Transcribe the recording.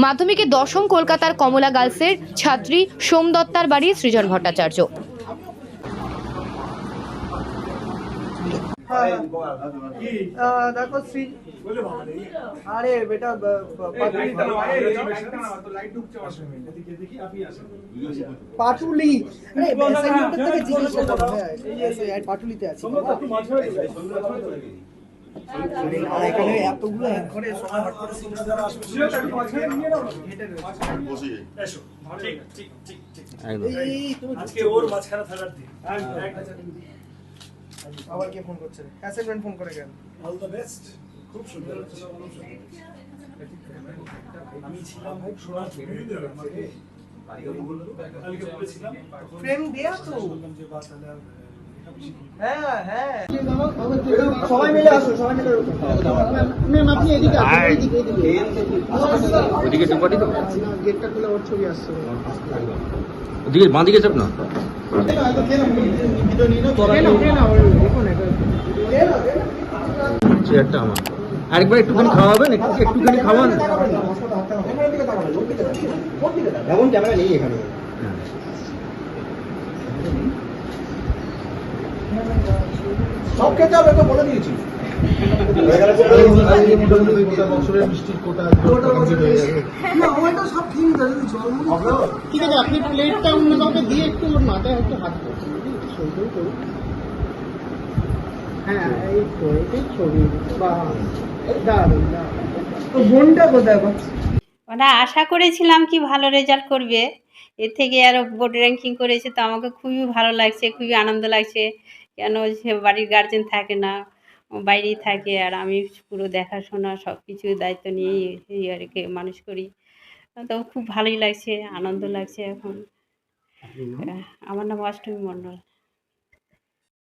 মাধ্যমিকে দশম কলকাতার কমলা গার্লসের ছাত্রী সোম দত্তার বাড়ি সৃজন ভট্টাচার্য। देखो श्री अरे बेटा পাটুলি থেকে জিজ্ঞেস করো। হ্যাঁ পাটুলিতে আছি আর এখানে এতগুলো করে সময় হট করে সিগনেচার আসবে এসো ঠিক ঠিক ঠিক ঠিক এই তুমি আজকে ওর মাঝখানে থাকার দিন আবার কে ফোন করছে? অ্যাসাইনমেন্ট ফোন করে কেন? All the best. খুব সুন্দর আমি ছিলাম ভাই শোনার জন্য আমাকে কালকে বলেছিলাম ফ্রেম দেয়া তো হ্যাঁ হ্যাঁ সবাই মিলে আসো সবাই মিলে ম্যাম আপনি এদিকে ওদিকে ঢুকাটি তো গেটটা খুলে ওর ছবি আসছে ওদিকে বাঁ দিকে চাপ না চেয়ারটা আমার আরেকবার একটুখানি খাওয়াবেন একটুখানি খাওয়ান এমন ক্যামেরা নেই এখানে সব খেতে হবে তো বলে দিয়েছি ঠিক আছে আপনি প্লেটটা অন্য কাউকে দিয়ে একটু ওর মাথায় একটু হাত করুন হ্যাঁ এই তো এটাই ছবি বা দারুণ বোনটা কোথায় ওরা আশা করেছিলাম কি ভালো রেজাল্ট করবে, এর থেকে আরও বোর্ড র্যাঙ্কিং করেছে তো আমাকে খুবই ভালো লাগছে, খুবই আনন্দ লাগছে। কেন সে বাড়ির গার্জেন থাকে না, বাইরেই থাকে, আর আমি পুরো দেখাশোনা সব কিছু দায়িত্ব নিয়েই এই আর কি মানুষ করি। তো খুব ভালোই লাগছে, আনন্দ লাগছে এখন। আমার নাম অষ্টমী মণ্ডল।